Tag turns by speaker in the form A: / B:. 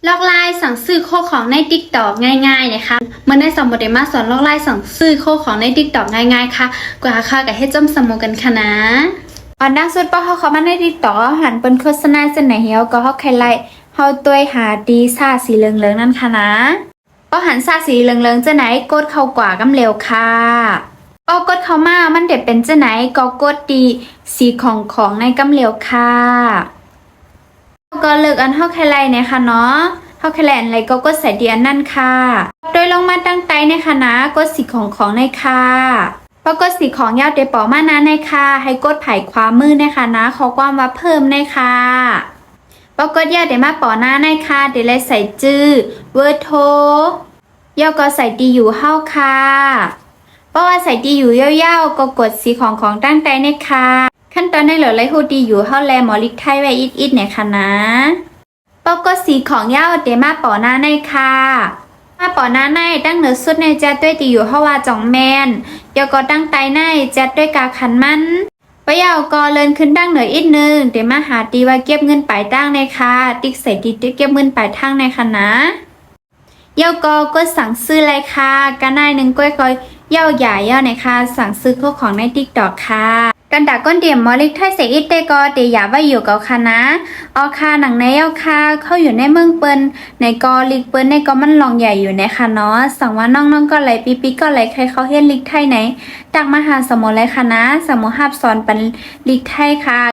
A: ลอกไล่สั่งซื้อโคของใน TikTok ง่ายๆนะคะเมื่อได้สมบูรณ์มาสอนลอกไล่สั่งซื้อโคของใน TikTok ง่ายๆค่ะกว่าค่ะกับให้จ้มสมูกันค่ะนะ
B: อันดังสุดป้าเขามาในTikTokหันเป็นโฆษณาจะไหนเฮียวก็เขาใครไล่เฮาตัวหาดีซ่าสีเหลืองๆนั่นค่ะนะป้าหันซ่าสีเหลืองๆจะไหนกดเข้ากว่ากำเร็วค่ะป้ากดเข้ามามันเด็ดเป็นจะไหนก็กดดีสีของในกำเร็วค่ะก็เลิกอันเฮาใครไล่เนี่ยค่ะเนาะเฮาใครไล่อะไรก็กดใส่ดีอันนั่นค่ะโดยลงมาตั้งใจในค่ะนะกดสีของในค่ะพอกดสีของยาวเดปอมานะในค่ะให้กดไผ่ความมือในค่ะนะขอความว่าเพิ่มในค่ะพอกดยาวเดมาปอหน้าในค่ะเดี๋ยวเลยใส่จื้อเวอร์โทยาวก็ใส่ดีอยู่เฮาค่ะเพราะว่าใส่ดีอยู่ยาวๆก็กดสีของตั้งใจในค่ะขั้นตอนในเหลือไรฮูดีอยู่เฮาแลหมอลิกไทยไว้อิดเนี่ยค่ะนะปกดสีของยาวเดมาปอหน้าในค่ะมาปอหน้าในตั้งเหนือสุดในจัดด้วยตีอยู่เฮาว่าจ่องแมนยาวก็ตั้งไตในจัดด้วยกาขันมันปะยาวก็เลินขึ้นตั้งเหนืออีกนึงเดมาหาตีว่าเก็บเงินปลายตั้งในค่ะติ๊กใส่ดีติ๊กเก็บเงินปลายทางในค่ะนะยาวก็สั่งซื้อเลยค่ะกันได้หนึ่งก้อยก็ยาวใหญ่ยาวในค่ะสั่งซื้อพวกของใน TikTok ค่ะกันดาก้นเดียมมอลิกไทยเสอิตเตก็เดียว่าอยู่กับค่ะนะออคาหนังในเย้าค่ะเข้าอยู่ในเมืองเปิ้นในกอลิกเปิ้นในก็มันลองใหญ่อยู่ในค่ะเนาะสั่งว่าน้องๆก็ไหลปีก็ไหลใครเขาเฮ็ดลิกไทยไหนตักมาหาสมุนเลยค่ะนะสมุนหับสอนปันลิกไทยค่ะ